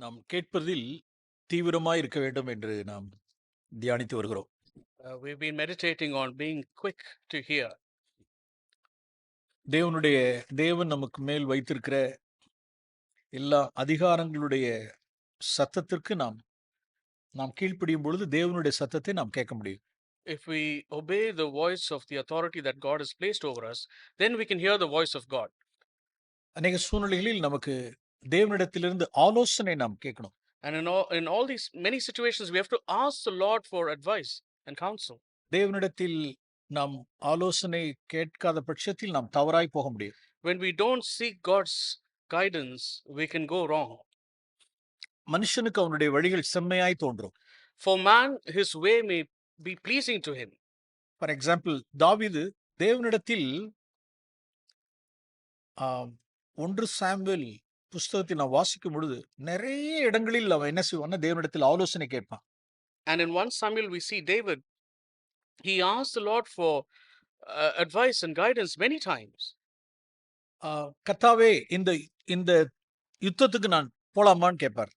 நாம் கேட்பதில் தீவிரமாய் இருக்க வேண்டும் என்று நாம் தியானித்து வருகிறோம். We've been meditating on being quick to hear. தேவன் நமக்கு மேல் வைத்திருக்கிற எல்லா அதிகாரங்களுடைய சத்தத்திற்கு நாம் நாம் கீழ்ப்படியும் பொழுது தேவனுடைய சத்தத்தை நாம் கேட்க முடியும். If we obey the voice of the authority that God has placed over us, then we can hear the voice of God. அநேக சூழ்நிலைகளில் நமக்கு தேவனிடத்திலிருந்து ஆலோசனை நாம் கேட்கணும். And in all these many situations, we have to ask the Lord for advice and counsel. தேவனிடத்தில் நாம் ஆலோசனை கேட்காத பட்சத்தில் நாம் தவறாய் போக முடியும். When we don't seek God's guidance, we can go wrong. மனுஷனுக்கு அவனுடைய வழிகள் செம்மையாய் தோன்றும். For man, his way may be pleasing to him. For example, தாவீது தேவனிடத்தில் 1 சாமுவேல் புஸ்தகத்தை நான் வாசிக்கும் பொழுது நிறைய இடங்களில் அவன் என்ன செய்வான்னா தேவனிடத்தில் ஆலோசனை கேட்பான். And in 1 Samuel, we see David, he asked the Lord for advice and guidance many times. கர்த்தாவே, இந்த இந்த யுத்தத்துக்கு நான் போலாமான்னு கேட்பார்.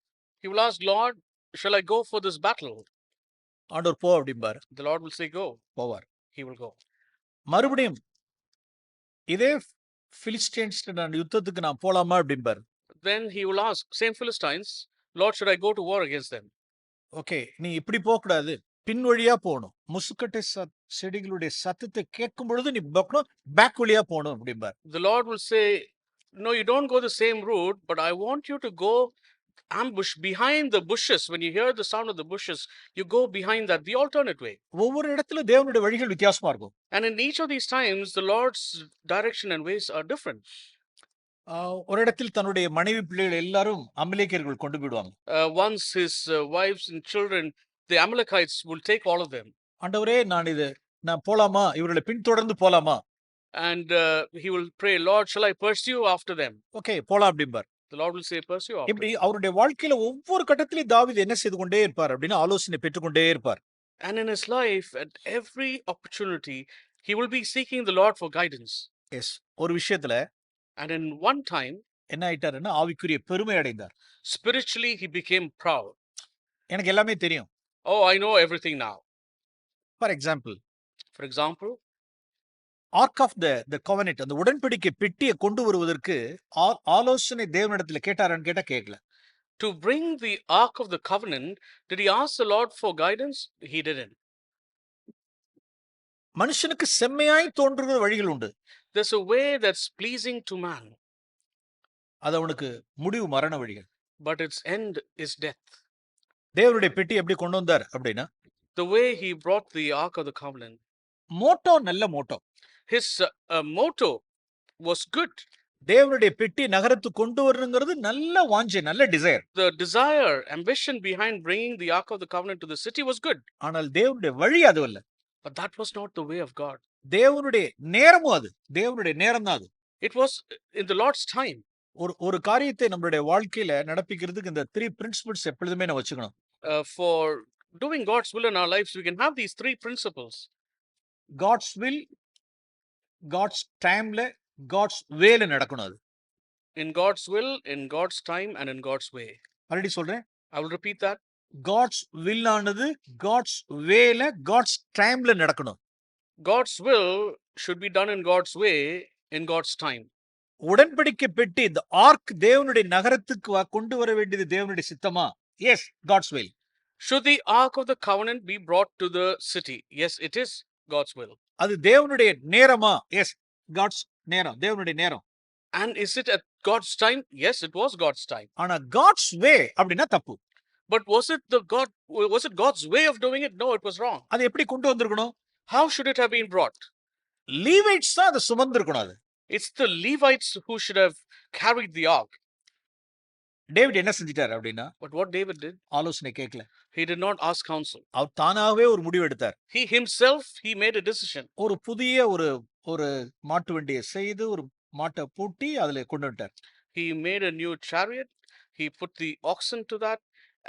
He will ask, Lord, shall I go for this battle? ஆண்டவர் போ அப்படிம்பார். The Lord will say, go. போவார். He will go. மறுபடியும் இதே பிலிஸ்டியன்ஸ் நான் யுத்தத்துக்கு நான் போலாமா அப்படிம்பார். Then he will ask, same Philistines, Lord, should I go to war against them? Okay, நீ இப்படி போக கூடாது, பின் வழியா போகணும். முசுக்கட்டை செடிகளுடைய சத்தத்தை கேட்கும் பொழுது நீ பேக் வழியா போகணும் அப்படிம்பார். The Lord will say, no, you don't go the same route, but I want you to go ambush behind the bushes. When you hear the sound of the bushes, you go behind that, the alternate way. ஒவ்வொரு இடத்துல தேவனுடைய வழிகள் வித்தியாசமா இருக்கும். And in each of these times, the Lord's direction and ways are different. ஒரு இடத்தில் தன்னுடைய மனைவி பிள்ளைகள் எல்லாரும் அமலேக்கியர்கள் கொண்டு போயிடுவாங்க. Once his wives and children, the Amalekites, will take all of them. ஆண்டவரே, நான் போலாமா, இவர்களை பின்தொடர்ந்து போலாமா? And he will pray, Lord, shall I pursue after them? Okay, போலாம் அப்படிம்பார். The Lord will say, pursue after இப்படி them. அவருடைய வாழ்க்கையில ஒவ்வொரு கட்டத்திலும் தாவீது என்ன செய்து கொண்டே இருப்பார் அப்படின்னு ஆலோசனை பெற்றுக்கொண்டே இருப்பார். And in his life, at every opportunity, he will be seeking the Lord for guidance. Yes, ஒரு விஷயத்துல And in one time, என்ன ஆயிட்டாருன்னா ஆவிக்குரிய பெருமை அடைந்தார். spiritually, he became proud. எனக்கு எல்லாமே தெரியும். Oh, I know everything now. For example, For example, Ark of the Covenant, அந்த உடன்படிக்கை பெட்டியை கொண்டு வருவதற்கு ஆலோசனை தேவனிடத்துல கேட்டாரான்னு கேட்டா கேட்கல. to bring the Ark of the Covenant, did he ask the Lord for guidance? He didn't. மனுஷனுக்கு செம்மையாய் தோன்றுகிற வழிகள் உண்டு. There's a way that's pleasing to man, அது அவனுக்கு முடிவு மரண வழிகள். but its end is death. தேவனுடைய பெட்டி எப்படி கொண்டு வந்தார் அப்படின்னா, The way he brought the Ark of the Covenant, motto நல்ல motto. his motto was good. தேவனுடைய பெட்டி நகரத்துக்கு கொண்டு வரணுங்கிறது நல்ல வாஞ்சை, நல்ல desire. The desire, ambition behind bringing the Ark of the Covenant to the city was good. ஆனால் தேவனுடைய வழி அது அல்ல. But that was not the way of God. தேவனுடைய நேரமும் அது, தேவனுடைய நேரம் தான் அது. It was in the Lord's time. ஒரு காரியத்தை நம்மளுடைய வாழ்க்கையில நடப்பிக்கிறதுக்கு இந்த 3 பிரின்சிபிள்ஸ் எப்பொழுதுமே நம்ம வச்சுக்கணும். For doing God's will in our lives, we can have these 3 principles. God's will, God's டைம்ல, காட்ஸ் வேல நடக்கணும் அது. In God's will, in God's time, and in God's way. மறுபடியும் சொல்றேன். I will repeat that. God's will ஆனது God's வேல God's டைம்ல நடக்கணும். God's will should be done in God's way, in God's time. உடன்படிக்கை பெட்டி, இந்த ஆர்க் தேவனுடைய நகரத்துக்கு கொண்டு வர வேண்டியது தேவனுடைய சித்தமா? Yes, God's will. Should the Ark of the Covenant be brought to the city? Yes, it is God's will. அது தேவனுடைய நேரமா? எஸ், காட்ஸ் நேரம், தேவனுடைய நேரம். And is it at God's time? Yes, it was God's time. ஆனா God's வே அப்படின்னா தப்பு. But was it God's way of doing it? No, it was wrong. அது எப்படி கொண்டு வந்திருக்கணும்? How should it have been brought? லீவைட்ஸ் தான் அதை சுமந்திருக்கணும். அது It's the Levites who should have carried the ark. David என்ன செஞ்சிட்டார் அப்படின்னா, But what David did, ஆலோசனை கேட்கல. he did not ask counsel. அவர் தானாகவே ஒரு முடிவு எடுத்தார். He himself, he made a decision. ஒரு புதிய ஒரு மாட்டு வண்டியை செய்து ஒரு மாட்டை பூட்டி அதுல கொண்டு வந்துட்டார். He made a new chariot. He put the oxen to that,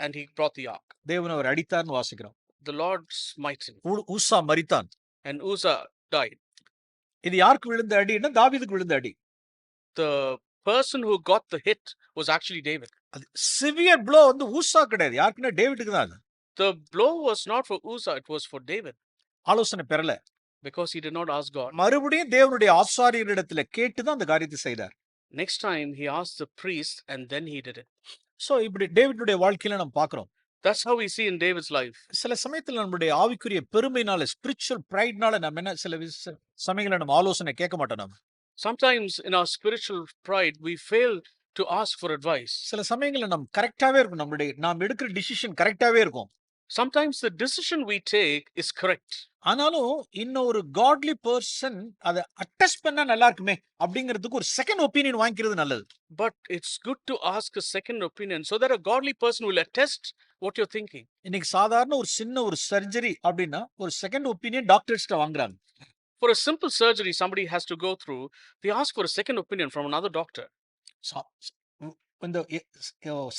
and he brought the ark. தேவன் அவர் அடித்தார்னு வாசிக்கிறோம். The Lord smite him, ஊசா மரித்தான். and Uzzah died. இது யாருக்கு விழுந்த அடின்னா தாவீதுக்கு விழுந்த அடி. The person who got the hit was actually David. அது severe flow வந்து ஊசா கிடையாது, யாருக்குன்னா டேவிட்டுக்கு தான் அது. The blow was not for Uzzah, it was for David, ஆலோசனை பெறல. because he did not ask God. மறுபடியும் தேவனுடைய ஆசாரியரிடத்துல கேட்டு தான் அந்த காரியத்தை செய்தார். Next time he asked the priest and then he did it. So இப்படி டேவிட்டுடைய வாழ்க்கையில நம்ம பார்க்கிறோம். That's how we see in David's life. சில சமயத்துல நம்முடைய ஆவிக்குரிய பெருமைனால, ஸ்பிரிச்சுவல் பிரைட்னால நம்ம என்ன சில சமயங்கள நம்ம ஆலோசனை கேட்க மாட்டோம் நாம. Sometimes in our spiritual pride, we fail to ask for advice. சில சமயங்கள்ல நம்ம கரெக்டாவே இருக்கும், நாம் எடுக்கிற டிசிஷன் கரெக்டாவே இருக்கும். Sometimes the decision we take is correct. ஆனாலும் இன்னொரு காட்லி பர்சன் அதை அட்டெஸ்ட் பண்ணா நல்லா இருக்குமே அப்படிங்கிறதுக்கு ஒரு செகண்ட் ஒப்பீனியன் வாங்கிக்கிறது நல்லது. But it's good to ask a second opinion so that a godly person will attest what you're thinking. இன்னைக்கு சாதாரண ஒரு சின்ன ஒரு சர்ஜரி அப்படின்னா ஒரு செகண்ட் ஒப்பீனியன் டாக்டர்ஸ்ட்ட வாங்குறாங்க. For a simple surgery somebody has to go through, they ask for a second opinion from another doctor. சா- இந்த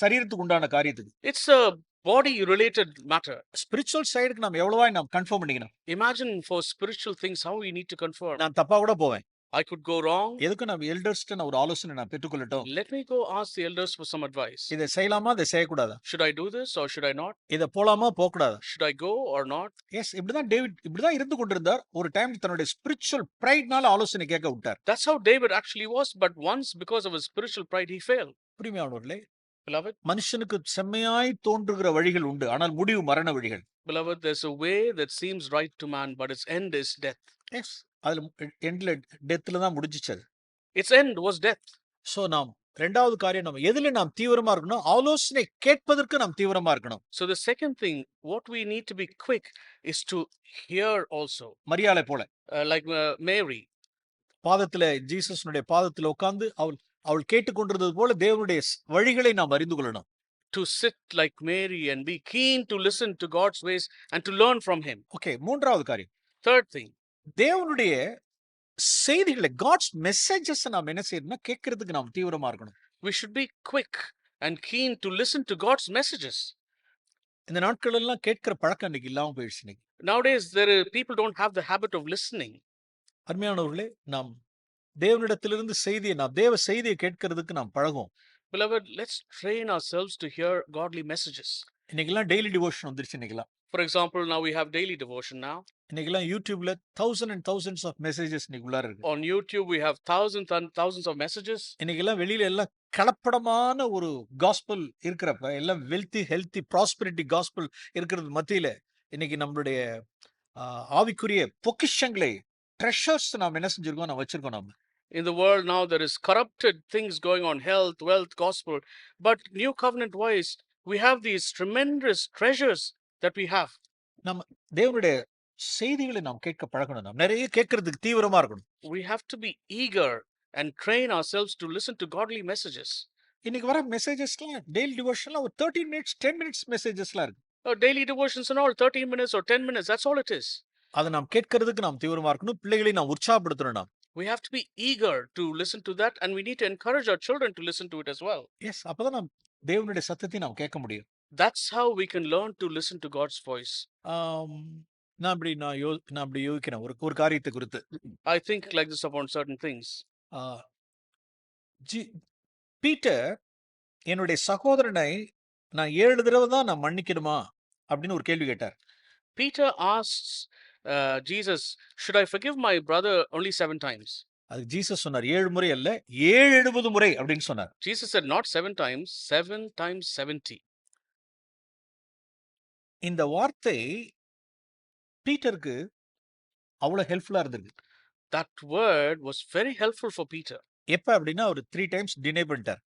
சரீரத்துக்கு உண்டான காரியத்துக்கு It's a body related matter. Spiritual சைடுக்கு நம்ம எவ்வளவா நாம் கன்ஃபார்ம் பண்ணிக்கணும். Imagine for spiritual things how we need to confirm. நான் தப்பா கூட போவேன், I could go wrong. எதுக்கு நம்ம எல்டர்ஸ்ட்ட நான் ஒரு ஆலோசனை நான் பெற்றுக்கொள்ளட்டும். Let me go ask the elders for some advice. இதை செய்யலாமா இதை செய்யக்கூடாதா, Should I do this or should I not? இதை போலாமா போகக்கூடாதா. Should I go or not? Yes, இப்படிதான் டேவிட் இப்படிதான் இருந்து கொண்டிருந்தார். ஒரு டைம் தன்னுடைய ஸ்பிரிச்சுவல் பிரைட்னால ஆலோசனை கேட்க விட்டார். That's how David actually was, but once because of his spiritual pride he failed. புரிமையானவர்களே, Beloved, மனுஷனுக்கு செம்மையாய் தோன்றுகிற வழிகள் உண்டு, ஆனால் முடிவு மரண வழிகள். beloved, there's a way that seems right to man, but its end is death. Yes, அதுல எண்ட்ல டெத்ல தான் முடிஞ்சிச்சு அது. Its end was death. So நாம் ரெண்டாவது காரியம், நம்ம எதுல நாம் தீவிரமா இருக்கணும், ஆலோசனை கேட்பதற்கு நாம் தீவிரமா இருக்கணும். So the second thing, what we need to be quick is to hear also. மரியாதை போல Like Mary. பாதத்துல, ஜீசஸ்னுடைய பாதத்துல உட்கார்ந்து அவள் கேட்டுக்கொண்டிருந்தது போல தேவனுடைய வழிகளை நாம் அறிந்து கொள்ளணும். To sit like Mary and be keen to listen to God's ways and to learn from him. Okay, மூன்றாவது காரியம், Third thing, தேவனுடைய செய்திகளை, காட்ஸ் மெசேஜஸ் நாம் என்ன செய்யணும்னா கேட்கறதுக்கு நாம் தீவிரமா இருக்கணும். we should be quick and keen to listen to God's messages. இந்த நாட்கள் எல்லாம் கேட்கிற பழக்கம் இன்னைக்கு இல்லாம போயிடுச்சு. இன்னைக்கு Nowadays, people don't have the habit of listening. அருமையானவர்களே, நாம் தேவனிடத்திலிருந்து செய்தியை, நாம் தேவ செய்தியை கேட்கறதுக்கு நாம் பழகும். Beloved, let's train ourselves to hear godly messages. இன்னைக்கெல்லாம் டெய்லி டிவோஷன் வந்துருச்சு. இன்னைக்கெல்லாம் For example, now we have daily devotion now. இன்னைக்கெல்லாம் யூடியூப்ல thousands and thousands of messages இன்னைக்கு உள்ளார இருக்கு. On YouTube, we have thousands and thousands of messages. இன்னைக்கெல்லாம் வெளியில எல்லாம் கலப்படமான ஒரு காஸ்பல் இருக்கிறப்ப, எல்லாம் வெல்தி ஹெல்த்தி ப்ராஸ்பரிட்டி காஸ்பல் இருக்கிறது மத்தியில இன்னைக்கு நம்மளுடைய ஆவிக்குரிய பொக்கிஷங்களை, ட்ரெஷர்ஸ் நாம் என்ன செஞ்சிருக்கோம், நாம் வச்சிருக்கோம். நாம In the world now, there is corrupted things going on, health, wealth, gospel. But new covenant wise, we have these tremendous treasures that we have. நம்ம தேவனுடைய செய்திகளை நாம் கேட்க பழகணும். நாம் நிறைய கேட்கறதுக்கு தீவிரமா இருக்கணும். We have to be eager and train ourselves to listen to godly messages. இன்னைக்கு வர மெசேஜஸ்லாம் டெய்லி டிவோஷன்லாம் ஒரு 13 மினிட்ஸ் 10 மினிட்ஸ் மெசேஜஸ்லாம் இருக்கு. Daily devotions and all, 13 minutes or 10 minutes, that's all it is. அதை நாம் கேட்கறதுக்கு நாம் தீவிரமா இருக்கணும். பிள்ளைகளை நாம் உற்சாகப்படுத்தணும். நாம் We have to be eager to listen to that, and we need to encourage our children to listen to it as well. Yes, அப்பதான் நாம் தேவனுடைய சத்தத்தை நாம் கேட்க முடியும். That's how we can learn to listen to God's voice. நான் அப்படி யோசிக்கிறேன் ஒரு காரியத்தை குறித்து. I think like this upon certain things. Peter என்னுடைய சகோதரனை நான் 7 தடவை தான் நான் மன்னிக்கணுமா அப்படின்னு ஒரு கேள்வி கேட்டார். Peter asks Jesus, should I forgive my brother only 7 times? அதுக்கு ஜீசஸ் சொன்னார் 7 முறை அல்ல 770 முறை அப்படின்னு சொன்னார். Jesus said not 7 times, 7 times 70. இந்த வார்த்தை பீட்டருக்கு அவ்வளவு ஹெல்ப்ஃபுல்லா இருந்திருக்கு. That word was very helpful for Peter. எப்ப அப்படின்னா அவர் 3 டைம்ஸ் டினை பண்ணிட்டார்.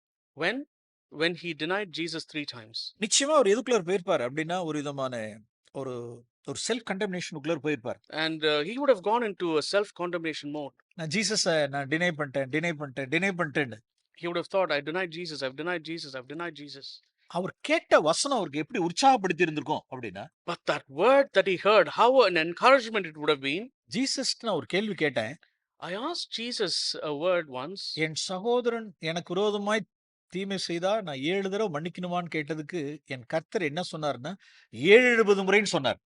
When he denied Jesus 3 times. நிச்சயமா அவர் எதுக்குள்ள போயிருப்பார் அப்படின்னா ஒரு விதமான ஒரு செல்ஃப் கண்டெம்னேஷனுக்குள்ள போயிருப்பார். And he would have gone into a self condemnation mode. நான் ஜீசஸை நான் டினை பண்ணிட்டேன். He would have thought, I denied Jesus, I've denied Jesus, I've denied Jesus. அவர் கேட்ட வசனம் அவருக்கு எப்படி உற்சாகப்படுத்தி இருந்திருக்கும் அப்படின்னா, But that word that he heard, how an encouragement it would have been. Jesus நான் ஒரு கேள்வி கேட்டேன். I asked Jesus a word once. என் சகோதரன் எனக்கு விரோதமாய் தீமை செய்தா நான் 7 தடவை மன்னிக்கணுமான்னு கேட்டதுக்கு என் கர்த்தர் என்ன சொன்னார்னா 770 முறைன்னு சொன்னார்.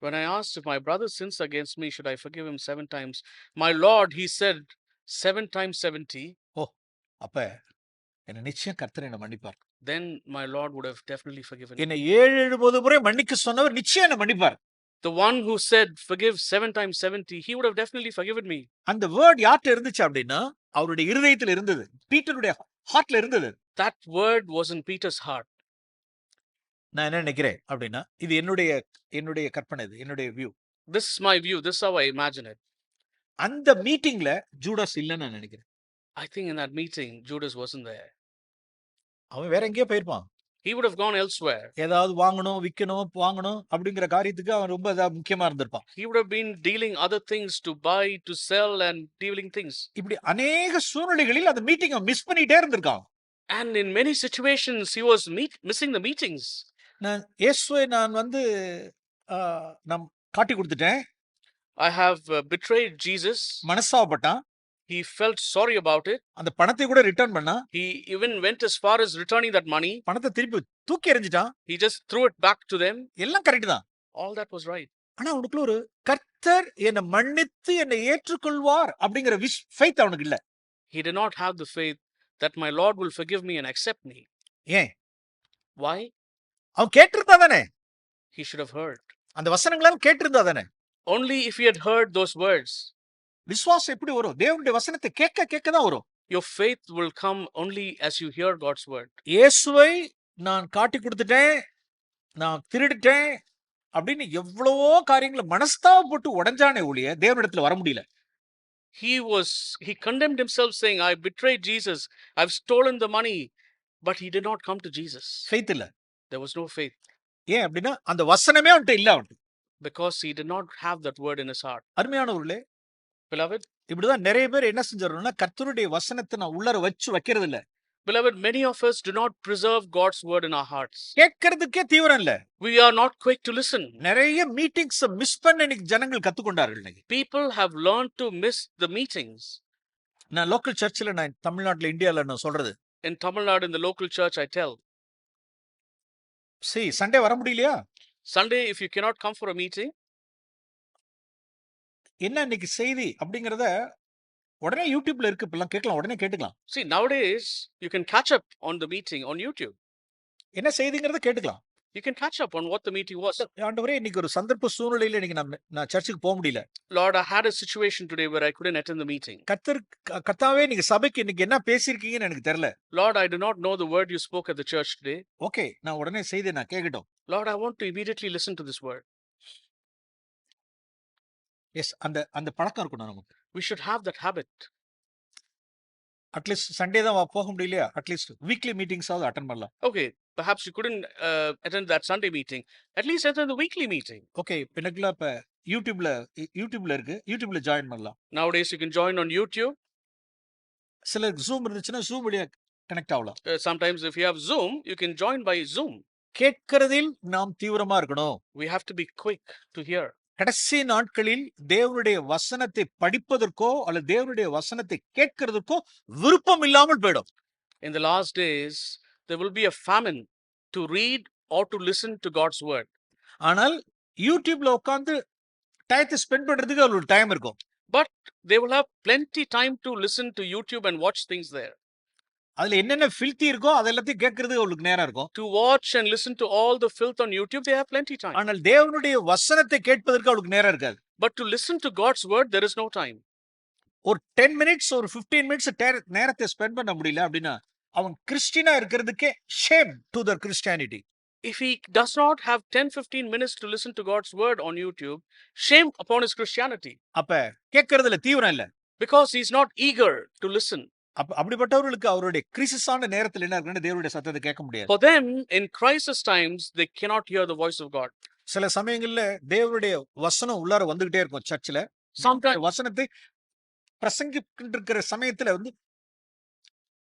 When I asked if my brother sins against me, should I forgive him 7 times? My Lord, he said 7 times 70. ஓ, அப்ப என்ன நிச்சயம் கர்த்தர் என்ன மன்னிப்பார். then my Lord would have definitely forgiven me. என்னை 7 முறை மன்னிக்க சொன்னவர் நிச்சயம் என்ன மன்னிப்பார். The one who said, forgive 7 times 70, he would have definitely forgiven me. அந்த வேர்ட் யார்ட்ட இருந்துச்சு அப்படின்னா அவருடைய இருதயத்தில் இருந்தது. பீட்டருடைய ஹார்ட்ல இருந்தது. That word was in Peter's heart. நான் என்ன நினைக்கிறேன் அப்படின்னா இது என்னுடைய கற்பனை, இது என்னுடைய view. This is my view. This is how I imagine it. அந்த மீட்டிங்ல ஜூடாஸ் இல்லைன்னு நான் நினைக்கிறேன். I think in that meeting, Judas wasn't there. அவன் வேற எங்கேயோ போயிருப்பான். He would have gone elsewhere. ஏதாவது வாங்கணும், விற்கணும், வாங்கணும் அப்படிங்கிற காரியத்துக்கு அவன் ரொம்ப முக்கியமா இருந்திருப்பான். He would have been dealing other things to buy, to sell, and dealing things. இப்படி அநேக சூழ்நிலைகளில் அந்த மீட்டிங்கை மிஸ் பண்ணிட்டே இருந்திருக்கான். And in many situations, he was missing the meetings. இயேசுவை நான் காட்டி கொடுத்துட்டேன். I have betrayed Jesus. மனஸ்தாபப்பட்டான். He felt sorry about it. அந்த பணத்தை கூட ரிட்டர்ன் பண்ணா. He even went as far as returning that money. பணத்தை திருப்பி தூக்கி எறிஞ்சிட்டான். He just threw it back to them. எல்லாம் கரெக்ட் தான். All that was right. ஆனா அவனுக்குள்ள ஒரு கர்த்தர் என்னை மன்னித்து என்னை ஏற்றுக்கொள்வார் அப்படிங்கிற ஃபெய்த் அவனுக்கு இல்ல. He did not have the faith that my Lord will forgive me and accept me. ஏன்? Why? அவன் கேட்டிருந்தா தானே. He should have heard. அந்த வசனங்களாம் கேட்டிருந்தா தானே. Only if he had heard those words. விசுவாசம் எப்படி வரும்? தேவனுடைய வசனத்தை கேட்க தான் வரும். Your faith will come only as you hear God's word. இயேசுவை நான் காட்டி கொடுத்துட்டேன், நான் திருடிட்டேன் அப்படின்னு எவ்வளவோ காரியங்களை மனஸ்தாபப்பட்டு உடைஞ்சானே ஒழிய தேவனிடத்துல வர முடியல. He condemned himself saying, I betrayed Jesus, I've stolen the money, but he did not come to Jesus. Faith இல்ல. There was no faith. ஏன் அப்படின்னா அந்த வசனமே அவன்கிட்ட இல்ல. அவன்கிட்ட because he did not have that word in his heart. அருமையானவர்களே, Beloved, இப்படிதான் நிறைய பேர் என்ன செஞ்சிடறோம்னா கர்த்தருடைய வசனத்தை நான் உள்ளர வச்சு வைக்கிறது இல்ல. beloved, many of us do not preserve God's word in our hearts. கேட்கறதுக்கே தீவிரம் இல்ல. We are not quick to listen. நிறைய மீட்டிங்ஸ் மிஸ் பண்ண இன்னைக்கு ஜனங்கள் கத்துக்கொண்டார்கள். இன்னைக்கு People have learned to miss the meetings. நான் லோக்கல் சர்ச்சில் நான் தமிழ்நாட்டுல இந்தியால நான் சொல்றது. In Tamil Nadu, in the local church, I tell, Sunday வர முடியலையா? Sunday, if you cannot come for a meeting, என்ன இன்னைக்கு செய்தி அப்படிங்கறத உடனே யூடியூப்ல இருக்கு, இப்பெல்லாம் கேட்கலாம், உடனே கேட்டுக்கலாம். see, nowadays, you can catch up on the meeting on YouTube. என்ன செய்திங்கறத கேட்டுக்கலாம். You can catch up on what the meeting was. ஆண்டவரே, இன்னைக்கு ஒரு சந்தர்ப்ப சூழ்நிலையில இன்னைக்கு நான் சர்ச்சுக்கு போக முடியல. Lord, I had a situation today where I couldn't attend the meeting. கர்த்தாவே, நீங்க சபைக்கு இன்னைக்கு என்ன பேசியிருக்கீங்கன்னு எனக்கு தெரியல. Lord, I do not know the word you spoke at the church today. Okay, நான் உடனே செய்தி நான் கேட்கட்டும். Lord, I want to immediately listen to this word. Yes, அந்த பழக்கம் இருக்கணும் நமக்கு. We should have that habit. At least Sunday தான் போக முடியலையா, அட்லீஸ்ட் வீக்லி மீட்டிங்ஸ் ஆவது அட்டெண்ட் பண்ணலாம். Okay, perhaps you couldn't attend that Sunday meeting. At least attend the weekly meeting. Okay, எனக்குலாம் இப்ப யூடியூப்ல இருக்கு, யூடியூப்ல ஜாயின் பண்ணலாம். Nowadays, you can join on YouTube. சில ஜூம் இருந்துச்சுன்னா ஜூம் வழியா கனெக்ட் ஆகலாம். Sometimes, if you have Zoom, you can join by Zoom. கேட்கிறதில் நாம் தீவிரமா இருக்கணும். We have to be quick to hear. கடைசி நாட்களில் தேவனுடைய வசனத்தை படிப்பதற்கோ அல்லது தேவனுடைய வசனத்தை கேட்கிறதுக்கோ விருப்பம் இல்லாமல் போயிடும். In the last days, there will be a famine to read or to listen to God's word. ஆனால் யூடியூப்ல உட்கார்ந்து டயத்தை ஸ்பெண்ட் பண்றதுக்கு அவங்களுக்கு டைம் இருக்கும். But they will have plenty time to listen to YouTube and watch things there. அதுல என்னென்ன ஃபில்த்தி இருக்கோ அதெல்லாத்தையும் கேட்கறதுக்கு அவங்களுக்கு நேரம் இருக்கும். To watch and listen to all the filth on YouTube, they have plenty time. ஆனால் தேவனுடைய வசனத்தை கேட்பதற்கு அவங்களுக்கு நேரம் இருக்காது. But to listen to God's word, there is no time. ஒரு 10 மினிட்ஸ் ஒரு 15 மினிட்ஸ் நேரத்தை ஸ்பெண்ட் பண்ண முடியல அப்படின்னா அவன் கிறிஸ்டியனா இருக்கிறதுக்கே shame to the Christianity. If he does not have 10-15 minutes to listen to God's word on YouTube, shame upon his Christianity. அப்ப கேட்கறதுல தீவிரம் இல்ல. Because he's not eager to listen. அப்படிப்பட்டவர்களுக்கு அவருடைய கிறிஸ்துவான நேரத்தில் என்ன இருக்குன்னு தேவனுடைய சத்தத்தை கேட்க முடியாது. For them, in crisis times, they cannot hear the voice of God. சில சமயங்கள்ல தேவனுடைய வசனம் உள்ளார வந்துகிட்டே இருக்கும் சர்ச்சில். Sometimes வசனத்தை பிரசங்கிட்டு இருக்கிற சமயத்துல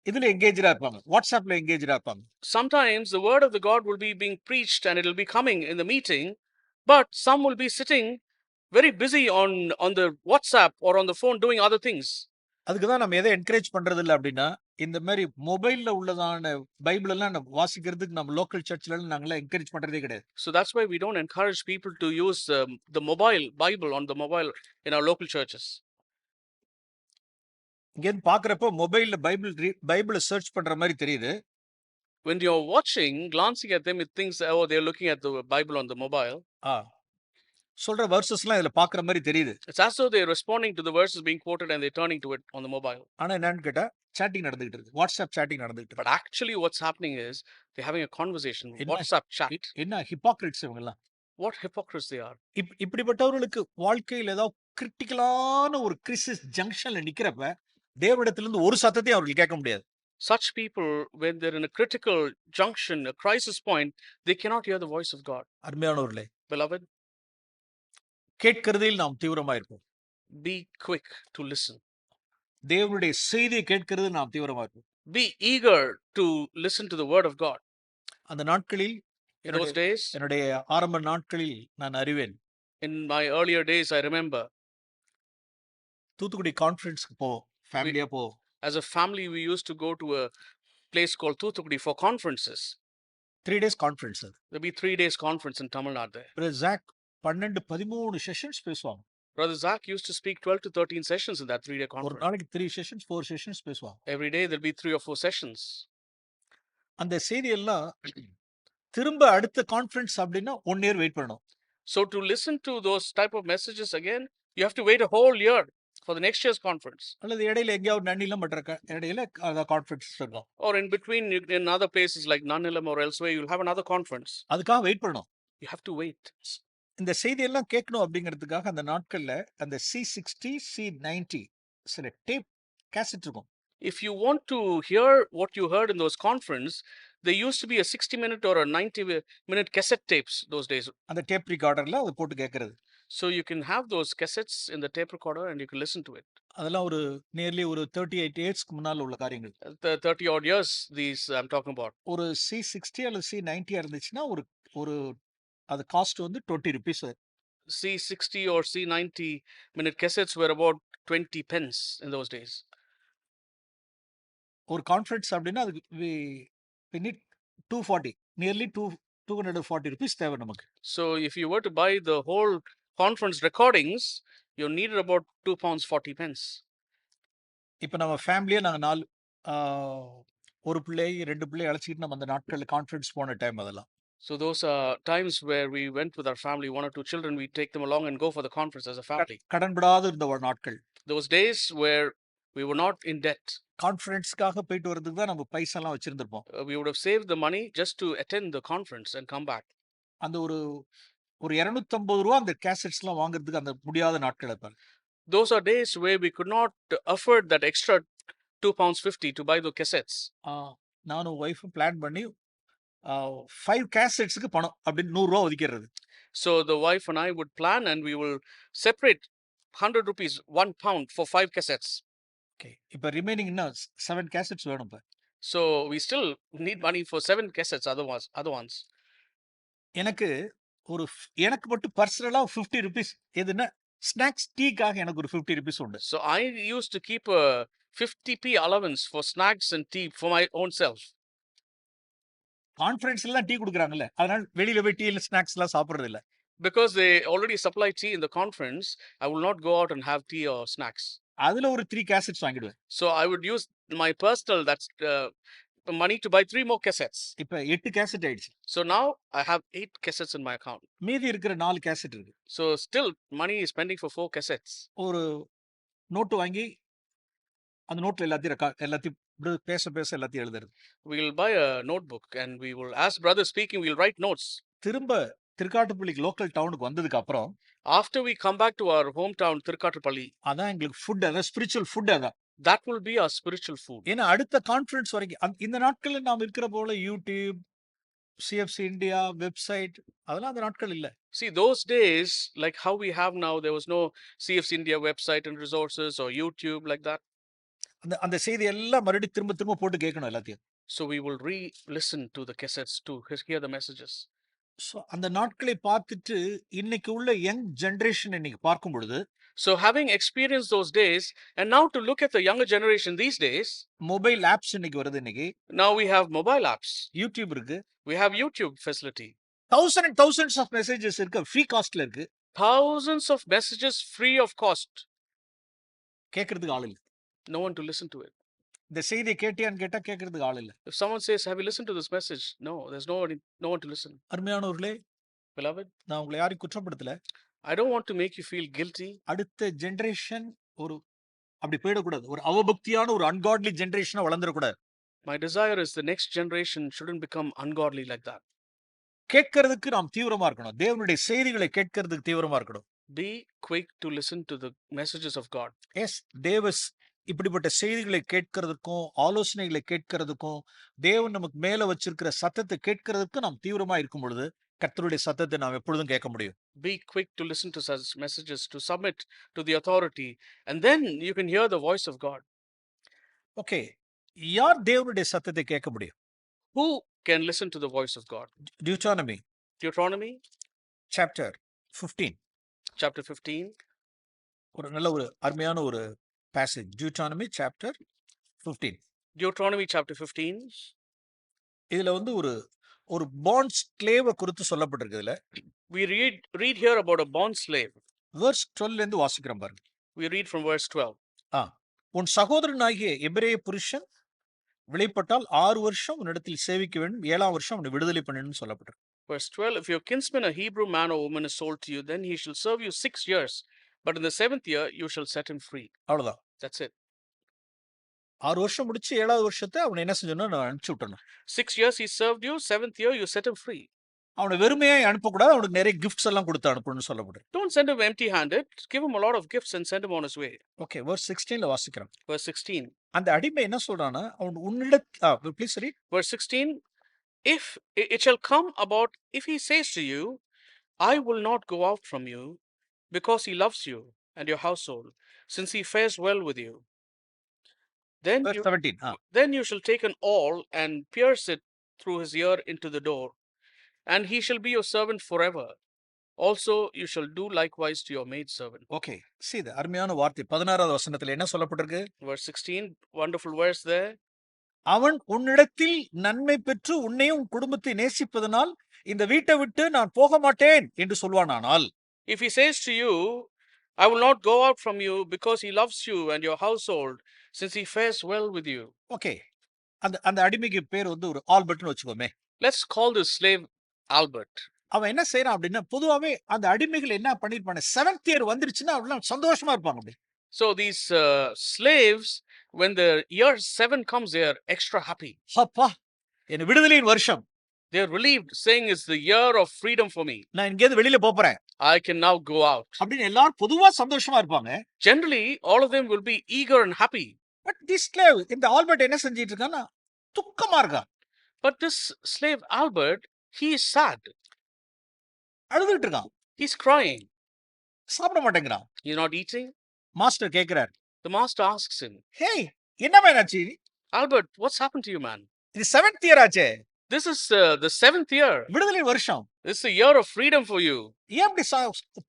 இதுல எங்கேஜா இருப்பாங்க, வாட்ஸ்அப்ல எங்கேஜா இருப்பாங்க. Sometimes the word of the God will be being preached and it will be coming in the meeting, but some will be sitting very busy on the WhatsApp or on the phone doing other things. அதுக்கு தான் நம்ம எதை encourage பண்றது இல்லை அப்படின்னா இந்த மாதிரி மொபைல்ல உள்ளதான பைபிள் எல்லாம் வாசிக்கிறதுக்கு நம்ம லோக்கல் சர்ச்ல நாங்களாம் என்கரேஜ் பண்றதே கிடையாது. So that's why we don't encourage people to use the mobile Bible on the mobile in our local churches. இங்கேருந்து பார்க்குறப்போ மொபைல்ல பைபிள சர்ச் பண்ற மாரி தெரியுது. When you're watching, glancing at them, it thinks, oh, they're looking at the Bible on the mobile. ஆ. சொல்ற வெர்சஸ்லாம் இதுல பார்க்குற மாரி தெரியுது. It's as though they're responding to the verses being quoted and they're turning to it on the mobile. ஆனா என்னன்னு கேட்டா, chatting நடந்துகிட்டு இருக்கு. WhatsApp சேட்டிங் நடந்துகிட்டு But இருக்கு. actually, what's happening is they're having a conversation. என்ன WhatsApp chat. என்ன hypocrites இவங்கலாம். What hypocrites they are. இப்படிப்பட்டவர்களுக்கு வாழ்க்கையில ஏதாவது கிரிட்டிக்கலான ஒரு கிரிசிஸ் ஜங்ஷன்ல நிக்கிறப்ப, தேவனிடத்திலிருந்து ஒரு சத்தத்தையும் அவர்கள் கேட்க முடியாது. Such people, when they're in a critical junction, a crisis point, they cannot hear the voice of God. அருமையானவர்களே, Beloved, கேட்கிறதில் நாம் தீவிரமா இருப்போம். be quick to listen. தேவனுடைய செய்தியை கேட்கிறது நாம் தீவிரமா இருப்போம். Be eager to listen to the word of God. அந்த நாட்களில் In those days, என்னுடைய ஆரம்ப நாட்களில் நான் அறிவேன். in my earlier days, I remember Thoothukudi கான்ஃபரன்ஸ்க்கு போவோம். ஃபேமிலியா போவோம். as a family, we used to go to a place called Thuthukudi for conferences. 3 days conference அது. There'll be 3 days conference in Tamil Nadu there. Brother Zach 12, 13 sessions பேசுவாங்க. Brother Zach used to speak 12 to 13 sessions in that 3-day ஒரு conference. நாளைக்கு 3 sessions 4 sessions பேசுவாங்க. Every day there'll be 3 or 4 sessions. அந்த செய்தியெல்லாம் திரும்ப அடுத்த conference அப்படின்னா 1 year wait பண்ணணும். So to listen to those type of messages again, you have to wait a whole year for the next year's conference. அல்லது இடையில எங்கேயாவது நன்னிலம் மற்ற இடையில கான்ஃபரன்ஸ் இருக்கும். Or in between, in other places like Nannilam or elsewhere, you'll have another conference. அதுக்காக wait பண்ணணும். You have to wait. இந்த செய்தியெல்லாம் கேட்கணும் அப்படிங்கிறதுக்காக அந்த நாட்கள்ல அந்த C60, C90 சில டேப் கேசட் இருக்கும். If you want to hear what you heard in those conference, there used to be a 60-minute or a 90-minute cassette tapes those days. அந்த டேப் ரெக்கார்டர்ல அதை போட்டு கேட்கறது. So you can have those cassettes in the tape recorder and you can listen to it. அதெல்லாம் ஒரு nearly ஒரு 38 இயர்ஸ்க்கு முன்னால உள்ள காரியங்கள். The 30 odd years these I'm talking about. ஒரு C60 அல்லது C90 இருந்துச்சுன்னா ஒரு அது காஸ்ட் வந்து 20 rupees. C60 or C90 minute cassettes were about 20 pence in those days. ஒரு கான்ஃபரன்ஸ் அப்படின்னா அதுக்கு we need 240 நியர்லி 240 ரூபீஸ் தேவை நமக்கு. So if you were to buy the whole conference recordings, you needed about 2 pounds 40 pence. இப்போ நம்ம ஃபேமிலியா நாங்க 4 ஒரு பிள்ளை 2 பிள்ளை அழைச்சிட்டு நம்ம அந்த நாட்கள்ல கான்ஃபரன்ஸ் போன டைம் அதெல்லாம். So those are times where we went with our family, 1 or 2 children, we take them along and go for the conference as a family. கடன்படாத இருந்த ஒரு நாட்கள். Those days where we were not in debt. கான்ஃபரன்ஸ்க்காக போயிட்டு வரதுக்கு தான் நம்ம பைசாலாம் வச்சிருந்திருப்போம். We would have saved the money just to attend the conference and come back. அந்த ஒரு 250 ரூபா அந்த கேசட்ஸ்லாம் வாங்குறதுக்கு அந்த முடியாத நாட்கள் அப்ப. Those are days where we could not afford that extra 2 pounds 50 to buy the cassettes. நானும் ஒய்ஃபும் பிளான் பண்ணி 5 கேசட்ஸ்க்கு பணம் அப்படின்னு 100 ரூபா ஒதுக்கிடுறது. So the wife and I would plan and we will separate 100 rupees, 1 pound for 5 cassettes. Okay. இப்போ remaining இன்னும் 7 cassettes வேணும் இப்ப. So we still need money for 7 cassettes, other ones. எனக்கு மட்டும் பர்சனலா 50 ரூபீஸ் எதுன்னா ஸ்நாக்ஸ் டீக்காக எனக்கு ஒரு 50 ரூபீஸ் உண்டு. So I used to keep a 50p allowance for snacks and tea for my own self. கான்ஃபரன்ஸ்ல தான் டீ குடுக்குறாங்கல்ல. அதனால வெளியில போய் டீ இல்ல ஸ்நாக்ஸ் எல்லாம் சாப்பிடுறது இல்ல. Because they already supply tea in the conference, I will not go out and have tea or snacks. அதுல ஒரு 3 கேசட்ஸ் வாங்கிடுவேன். So I would use my personal money to buy 3 more cassettes. இப்ப 8 cassette ஆயிடுச்சு. So now I have 8 cassettes in my account. மீதி இருக்கிற 4 cassette இருக்கு. So still money is spending for 4 cassettes. ஒரு note வாங்கி அந்த நோட்ல எல்லாத்தையும் பேச எல்லாத்தையும் எழுதுறது. We will buy a notebook and we will, as brother speaking, we will write notes. திரும்ப திருக்காட்டுப்பள்ளிக்கு லோக்கல் டவுனுக்கு வந்ததுக்கு அப்புறம் After we come back to our hometown Thirukkattupalli, அதான் எங்களுக்கு ஃபுட், அதான் ஸ்பிரிச்சுவல் ஃபுட் அதான். that will be our spiritual food. ஏன்னா அடுத்த கான்ஃபரன்ஸ் வரைக்கும் இந்த நாட்கள்ல நாம் இருக்கிற போல யூடியூப், CFC இந்தியா வெப்சைட் அதெல்லாம் அந்த நாட்கள் இல்ல. See, those days, like how we have now, there was no CFC India website and resources or YouTube like that. அந்த செய்தி எல்லாம் மறுபடியும் திரும்ப போட்டு கேட்கணும் எல்லாத்தையும். So we will re-listen to the cassettes to hear the messages. So அந்த நாட்களை பார்த்துட்டு இன்னைக்கு உள்ள யங் ஜெனரேஷன் இன்னைக்கு பார்க்கும் பொழுது, So having experienced those days, and now to look at the younger generation these days, mobile apps இன்னைக்கு வருது. இன்னைக்கு now we have mobile apps. YouTube இருக்கு. We have YouTube facility. thousands of messages இருக்கு, free காஸ்ட்ல இருக்கு. Thousands of messages free of cost. கேட்கறதுக்கு ஆள் இல்ல. no one to listen to it. இந்த செய்தியை கேட்டியான்னு கேட்டா கேட்கறதுக்கு ஆள் இல்ல. If someone says, have you listened to this message? No, there's no one to listen. அருமையானவர்களே, Beloved, நான் உங்களை யாரையும் குற்றப்படுத்தல. I don't want to make you feel guilty. அடுத்த ஜெனரேஷன் ஒரு அப்படி போயிடக்கூடாது. ஒரு அவபக்தியான ஒரு ungodly ஜெனரேஷனா வளர்ந்துடக்கூடாது. My desire is the next generation shouldn't become ungodly like that. கேட்கறதுக்கு நாம் தீவிரமா இருக்கணும். தேவனுடைய செய்திகளை கேட்கறதுக்கு தீவிரமா இருக்கணும். Be quick to listen to the messages of God. Yes, இப்படிப்பட்ட செய்திகளை கேட்கறதுக்கும் ஆலோசனைகளை கேட்கறதுக்கும் தேவன் நமக்கு மேல வச்சிருக்கிற சத்தத்தை கேட்கறதுக்கும் நாம் தீவிரமா இருக்கும் பொழுது கர்த்தருடைய சத்தத்தை நாம் எப்பொழுதும் கேட்க முடியும். Be quick to listen to such messages, to submit to the authority, and then you can hear the voice of God. Okay, யார் தேவனுடைய சத்தத்தை கேட்க முடியும்? Who can listen to the voice of God? Deuteronomy Deuteronomy chapter 15 chapter 15. ஒரு நல்ல ஒரு அருமையான ஒரு passage. Deuteronomy chapter 15. Deuteronomy chapter 15. இதுல வந்து ஒரு பாண்ட் ஸ்லேவ குறித்து சொல்லப்பட்டிருக்கு. இதுல We read here about a bond slave. verse 12 ல இருந்து வாசிக்கிறோம் பாருங்க. We read from verse 12. உன் சகோதரனாகிய எபிரேய புருஷன் விளைப்பட்டால் 6 வருஷம் உன்னிடத்தில் சேவிக்க வேண்டும், 7ஆம் வருஷம் அவனை விடுதலை பண்ணணும்னு சொல்லப்பட்டிருக்கு. Verse 12, if your kinsman, a Hebrew man or woman, is sold to you, then he shall serve you 6 years. But in the 7th year, you shall set him free. அவ்வளவுதான். That's it. 6 வருஷம் முடிச்சு 7ஆவது வருஷத்தை அவனை என்ன செஞ்சோன்னா நான் அனுப்பிச்சு விட்டணும். 6 years he served you, 7th year, you set him free. அவனை வெறுமையா அனுப்பக்கூடாது, அவனுக்கு நிறைய கிஃப்ட்ஸ் எல்லாம் கொடுத்து அனுப்பணும்னு சொல்லப்பட்டிருக்கு. Don't send him empty-handed. Give him a lot of gifts and send him on his way. Okay, verse 16 ல வாசிக்கிறோம். Verse 16. அந்த அடிமை என்ன சொல்றானா, அவன் please read. Verse 16, if it shall come about, if he says to you, I will not go out from you, because he loves you and your household, since he fares well with you, then verse you, 17. then you shall take an awl and pierce it through his ear into the door, and he shall be your servant forever. Also, you shall do likewise to your maidservant. Okay, see the அருமையான வார்த்தை 16வது வசனத்துல என்ன சொல்லப்பட்டிருக்கு? Verse 16, wonderful verse there. அவன் உன்னிடத்தில் நன்மை பெற்று உன்னையும் குடும்பத்தை நேசிப்பதனால் இந்த வீட்டை விட்டு நான் போக மாட்டேன் என்று சொல்வானானால், If he says to you, I will not go out from you, because he loves you and your household, since he fares well with you. Okay, அந்த அடிமைக்கு பேர் வந்து ஒரு ஆல்பர்ட்னு வச்சுக்கோமே. Let's call this slave Albert. அவன் என்ன செய்யறான் அப்படின்னா, பொதுவாவே அந்த அடிமைகள் என்ன பண்ணிருப்பாங்க, 7th year வந்துருச்சுன்னா அவெல்லாம் சந்தோஷமா இருப்பாங்க. அப்படி So these slaves, when the year 7 comes, they are extra happy. அப்பா, என் விடுதலையின் வருஷம், They are relieved, saying it's the year of freedom for me. நான் இங்கேருந்து வெளியில போறேன் I can now go out. அப்படின்னு எல்லாரும் பொதுவா சந்தோஷமா இருப்பாங்க. Generally, all of them will be eager and happy. But this slave, இந்த ஆல்பர்ட் என்ன செஞ்சிட்டு இருக்கான்னா துக்கமா இருக்கான். But this slave Albert, he is sad. அழுதுட்டு இருக்கான். He's crying. சாப்பிட மாட்டேங்கிறான். He's not eating. மாஸ்டர் கேக்குறார், The master asks him, hey என்ன மேனாச்சு, Albert, what's happened to you, man? இது 7th year ஆச்சே, This is the 7th year. விடுதலை வருஷம், This is a year of freedom for you. ஏன் அப்படி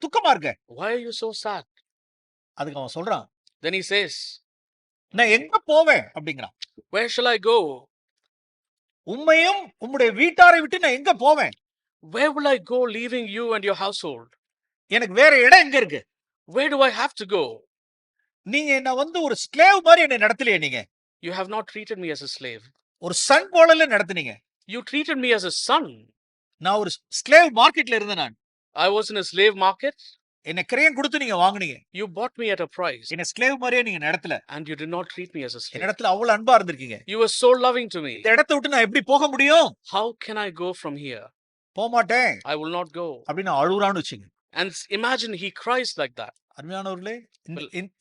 துக்கமா இருக்க? Why are you so sad? அதுக்கு அவன் சொல்றான், Then he says, நான் எங்க போவேன் அப்படிங்கிறான். where shall I go? உம்மையும் உம்முடைய வீட்டாரை விட்டு நான் எங்க போவேன்? Where will I go leaving you and your household? எனக்கு வேற இடம் எங்க இருக்கு? Where do I have to go? நீங்க என்ன வந்து ஒரு ஸ்லேவ் மாதிரி என்ன நடத்தலையே, நீங்க You have not treated me as a slave. ஒரு Sun போலல நடத்துனீங்க. You treated me as a son. நான் ஒரு ஸ்லேவ் மார்க்கெட்ல இருந்தேன். நான் I was in a slave market. என்ன கிரயம் கொடுத்து நீங்க வாங்குனீங்க. You bought me at a price. என்ன ஸ்லேவ் மாதிரியே நீங்க நடத்தல. And you did not treat me as a slave. என்னிடத்துல அவ்வளவு அன்பா இருந்திருக்கீங்க. You were so loving to me. இந்த இடத்தை விட்டு நான் எப்படி போக முடியும்? How can I go from here? போக மாட்டேன். I will not go. அப்படின்னு அழுறான்னு வச்சுங்க. And imagine he cries like that. அருமையானவர்களே,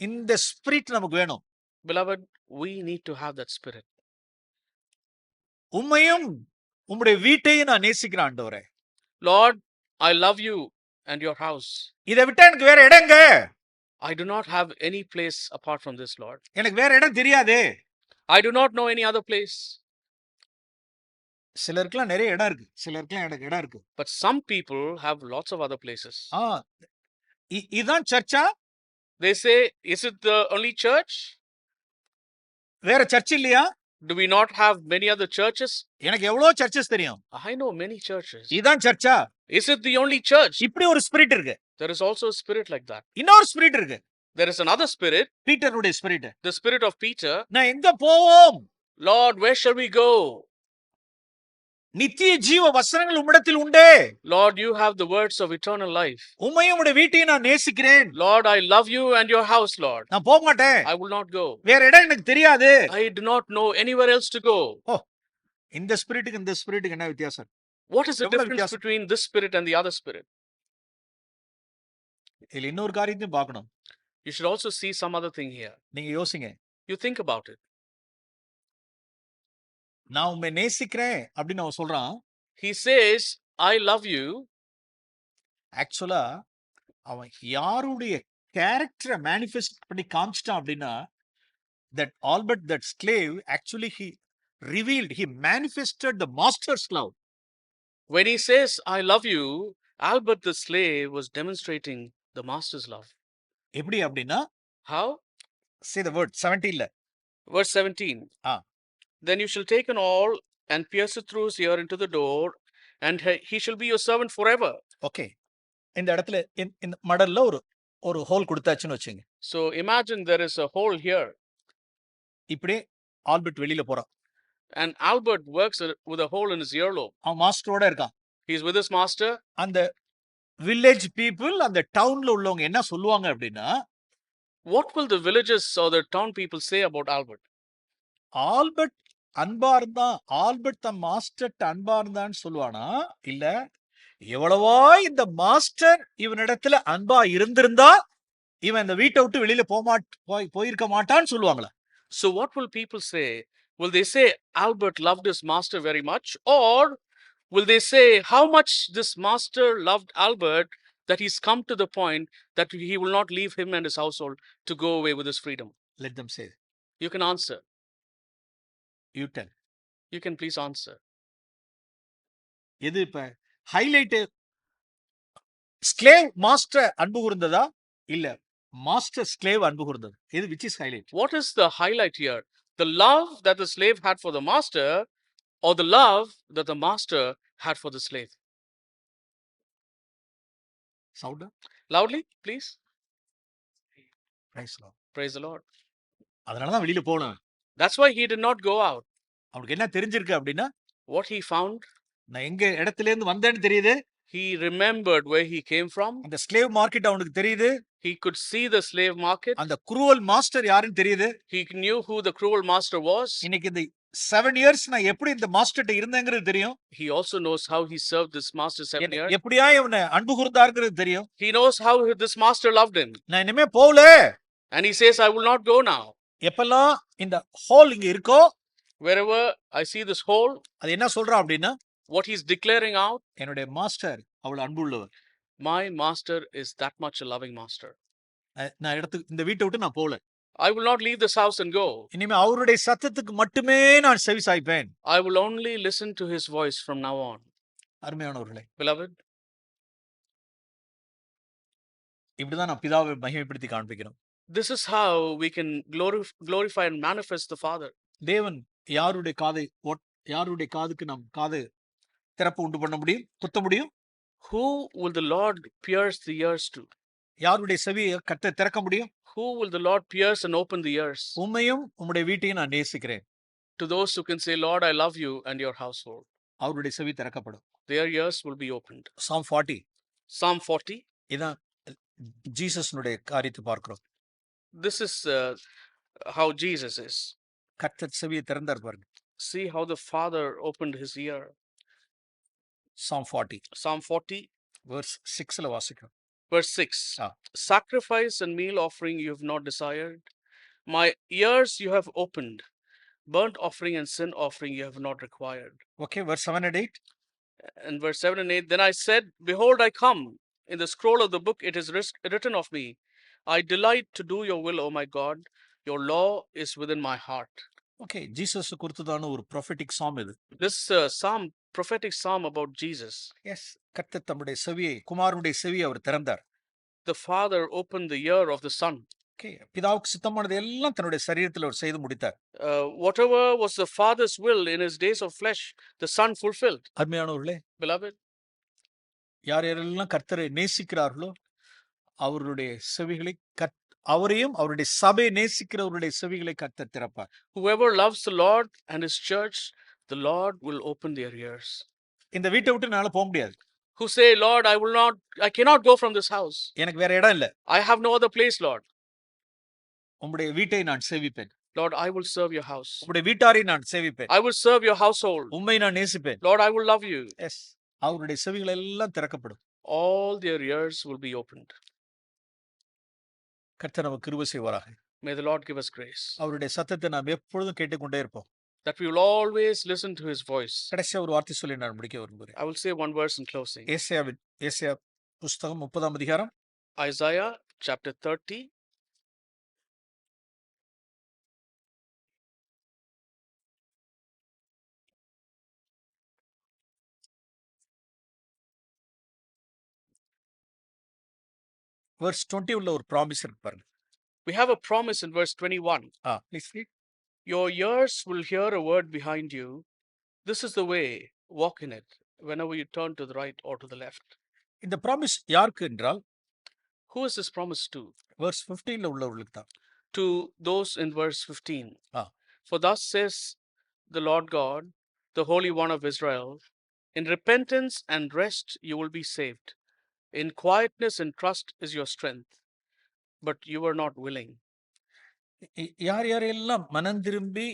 இந்த ஸ்பிரிட் நமக்கு வேணும். Beloved, we need to have that spirit. உம்மையும் உம்முடைய வீட்டையும் நான் நேசிக்கிறேன் ஆண்டவரே. Lord, I love you and your house. இதை விட்டா எனக்கு வேற இடங்க. I do not have any place apart from this, Lord. எனக்கு வேற இடம் தெரியாதே. I do not know any other place. சிலருக்குலாம் நிறைய இடம் இருக்கு, சிலருக்குலாம் இடம் இருக்கு. But some people have lots of other places. இதான் Charcha? They say, is it the only church? வேற சர்ச் இல்லையா? Do we not have many other churches? எனக்கு எவ்வளவு சர்ச்சஸ் தெரியும். I know many churches. இதான் Charcha? Is it the only church? இப்படி ஒரு spirit இருக்கு. There is also a spirit like that. இன்னொரு ஸ்பிரிட் இருக்கு. There is another spirit, பீட்டருடைய spirit. the spirit of Peter. நான் எங்க போவோம்? Lord, where shall we go? நித்திய ஜீவ வசனங்கள் உம்மிடத்தில் உண்டே. Lord, you have the words of eternal life. உம்மையும் உம்முடைய வீட்டையும் நான் நேசிக்கிறேன். Lord, I love you and your house, Lord. நான் போக மாட்டேன். I will not go. வேற இடம் எனக்கு தெரியாது. I do not know anywhere else to go. இந்த ஸ்பிரிட்டுக்கு இந்த ஸ்பிரிட்டுக்கு என்ன வித்தியாசம்? What is the எவ்வளவு difference வித்தியாசம்? between this spirit and the other spirit? இதுல இன்னொரு காரியத்தையும் பார்க்கணும். You should also see some other thing here. நீங்க யோசிங்க. You think about it. நான் உம்மை நேசிக்கிறேன் அப்படின்னு அவன் சொல்றான். He says, I love you. ஆக்சுவலா அவன் யாருடைய கேரக்டரை மேனிஃபெஸ்ட் பண்ணி காமிச்சிட்டான் அப்படின்னா, that Albert, that slave, actually he revealed, he manifested the master's love. When he says, I love you, Albert the slave was demonstrating the master's love. எப்படி அப்படின்னா, How? say the word 17ல. Verse 17. Ah. Then you shall take an awl and pierce it through his ear into the door, and he shall be your servant forever. Okay, இந்த இடத்துல இந்த மடல்ல ஒரு whole கொடுத்தாச்சுன்னு வச்சுங்க. So imagine there is a hole here. இப்படியே Albert வெளியில போறான். And Albert works with a hole in his earlobe. அவன் மாஸ்டரோட இருக்கான். He's with his master. அந்த வில்லேஜ் பீப்புள், அந்த டவுன்ல உள்ளவங்க என்ன சொல்லுவாங்க அப்படின்னா, What will the villagers or the town people say about Albert? Albert அன்பா இருந்தா, ஆல்பர்ட் தன் மாஸ்டர் அன்பா இருந்தான்னு சொல்லுவானா, இல்ல எவ்வளவா இந்த மாஸ்டர் இவனிடத்துல அன்பா இருந்திருந்தா இவன் இந்த வீட்டை விட்டு வெளியில போயிருக்க மாட்டான்னு சொல்லுவாங்களா? So what will people say? Will they say Albert loved his master very much, or will they say how much this master loved Albert that he's come to the point that he will not leave him and his household to go away with his freedom? Let them say. You can answer. You tell. You can please answer. எது இப்ப highlight? Slave master அன்பு கூர்ந்ததா, இல்ல master slave அன்பு கூர்ந்தது? இது which is highlight? What is the highlight here? The love that the slave had for the master, or the love that the master had for the slave? Sound? Loudly, please. Praise the Lord. Praise the Lord. அதனால தான் வெளியில போனான். That's why he did not go out. அவனுக்கு என்ன தெரிஞ்சிருக்கு அப்படின்னா, What he found, நான் எங்க இடத்துல இருந்து வந்தேன்னு தெரியுது. he remembered where he came from. அந்த ஸ்லேவ் மார்க்கெட் அவனுக்கு தெரியுது. He could see the slave market. அந்த குரூவல் மாஸ்டர் யாருன்னு தெரியுது. He knew who the cruel master was. இன்னைக்கு இந்த 7 years நான் எப்படி இந்த மாஸ்டர்ட்ட இருந்தேங்கிறது தெரியும். He also knows how he served this master 7 years. எப்படியா இவனை அன்பு கூர்ந்தாருங்கிறது தெரியும். He knows how this master loved him. நான் இனிமே போகல. And he says, I will not go now. எப்பெல்லாம் இந்த ஹோல் இங்க இருக்கோ, Wherever I see this hole, அது என்ன சொல்றான் அப்படின்னா, what he's declaring out, என்னுடைய மாஸ்டர் அவ்வளவு அன்பு உள்ளவர். my master is that much a loving master. நான் இந்த வீட்டை விட்டு நான் போகல. I will not leave this house and go. இனிமே அவருடைய சத்தத்துக்கு மட்டுமே நான் செவி சாய்ப்பேன். I will only listen to his voice from now on. அருமையானவர்களே, Beloved, இப்படிதான் நான் பிதாவை மகிமைப்படுத்தி காண்பிக்கிறோம். this is how we can glorify and manifest the Father. தேவன் யாருடைய காதுக்கு நாம் காது திறப்பு உண்டு பண்ண முடியும், குத்த முடியும்? Who will the Lord pierce the ears to? யாருடைய செவியை கர்த்தர் திறக்க முடியும்? Who will the Lord pierce and open the ears? உம்மையும் உம்முடைய வீட்டையும் நான் நேசிக்கிறேன். To those who can say, Lord, I love you and your household. அவருடைய செவி திறக்கப்படும். Their ears will be opened. Psalm 40. Psalm 40. இதான் ஜீசஸ்னுடைய காரியத்தை பார்க்கிறோம். This is how Jesus is. கர்த்தர் செவியை திறந்தார் பாருங்க. See how the Father opened his ear. Psalm 40. Psalm 40. Verse 6ல வாசிக்கிறோம். Verse 6. Sacrifice and meal offering you have not desired. My ears you have opened. Burnt offering and sin offering you have not required. Okay, verse 7 and 8. And verse 7 and 8. Then I said, behold, I come. In the scroll of the book it is written of me. I delight to do your will, O my God. Your law is within my heart. Okay, Jesus குறித்ததான ஒரு prophetic psalm இது. This prophetic psalm about Jesus. Yes, கர்த்தர் தம்முடைய செவியை, குமாரனுடைய செவியை அவர் திறந்தார். The Father opened the ear of the Son. Okay, பிதாவுக்கு சித்தமானது எல்லாம் தன்னுடைய சரீரத்தில் அவர் செய்து முடித்தார். Whatever was the Father's will in his days of flesh, the Son fulfilled. அருமையானவர்களே, Beloved, யாரெல்லாம் கர்த்தரை நேசிக்கிறார்களோ அவருடைய செவிகளை அவரையும் அவருடைய சபை நேசிக்கிறவருடைய செவிகளை கர்த்தர் திறப்பார். Whoever loves the Lord and his church, the Lord will open their ears. இந்த வீட்டை விட்டு என்னால போக முடியாது. Who say, Lord, I cannot go from this house. எனக்கு வேற இடம் இல்ல. I have no other place, Lord. உம்முடைய வீட்டை நான் சேவிப்பேன். Lord, I will serve your house. உம்முடைய வீட்டாரை நான் சேவிப்பேன். I will serve your household. உம்மை நான் நேசிப்பேன். Lord, I will love you. Yes. அவருடைய செவிகள் எல்லாம் திறக்கப்படும். All their ears will be opened. கர்த்தர் நமக்கு கிருபை செய்வாராக. May the Lord give us grace. அவருடைய சத்தத்தை நாம் எப்பொழுதும் கேட்டுக்கொண்டே இருப்போம். That we will always listen to his voice. கடைசியா ஒரு வார்த்தை சொல்லி நான் முடிக்க விரும்புகிறேன். I will say one verse in closing. ஏசாயா புஸ்தகம் 30ஆம் அதிகாரம் Isaiah chapter 30. verse 20 உள்ள ஒரு ப்ராமிஸ் இருக்கு பாருங்க. We have a promise in verse 21. Please read. Your ears will hear a word behind you. This is the way, walk in it, whenever you turn to the right or to the left. இந்த promise யாருக்கு என்றால் Who is this promise to? verse 15ல உள்ளவர்களுக்கு தான். To those in verse 15. Ah. For thus says the Lord God, the Holy One of Israel, in repentance and rest you will be saved. In quietness and trust is your strength. But you were not willing. யார் யாரெல்லாம் மனம் திரும்பி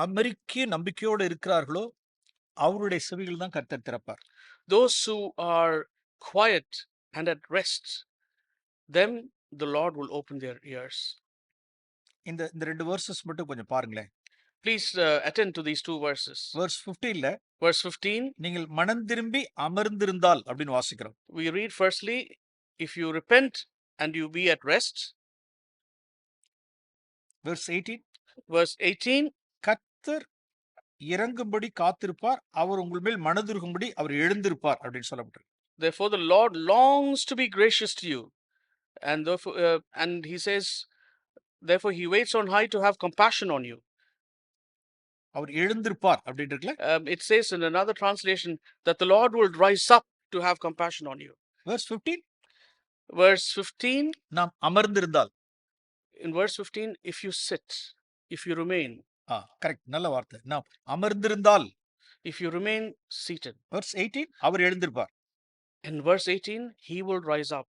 அமெரிக்க நம்பிக்கையோடு இருக்கிறார்களோ அவருடைய செவிகள் தான் கர்த்தர் திறப்பார். Those who are quiet and at rest, them the Lord will open their ears. இந்த ரெண்டு verses மட்டும் கொஞ்சம் பாருங்களேன். Please attend to these two verses. verse 15ல Verse 15, நீங்கள் மனம் திரும்பி அமர்ந்திருந்தால் அப்படின்னு வாசிக்கிறோம். we read firstly, if you repent and you be at rest. verse 18, Verse 18, கர்த்தர் இறங்கும்படி காத்திருப்பார், அவர் உங்கள் மேல் மனதுருகும்படி அவர் எழுந்திருப்பார் அப்படின்னு சொல்லப்பட்டிருக்கு. therefore the Lord longs to be gracious to you, and therefore, and he says, therefore he waits on high to have compassion on you. அவர் எழுந்திருப்பார் அப்படின்னு இருக்குல்ல. It says in another translation that the Lord will rise up to have compassion on you. verse 15, Verse 15, நாம் அமர்ந்திருந்தால். in verse 15, if you sit, if you remain, correct, நல்ல வார்த்தை. நாம் அமர்ந்திருந்தால். if you remain seated. verse 18, our எழுந்திருப்பார். In verse 18, he will rise up.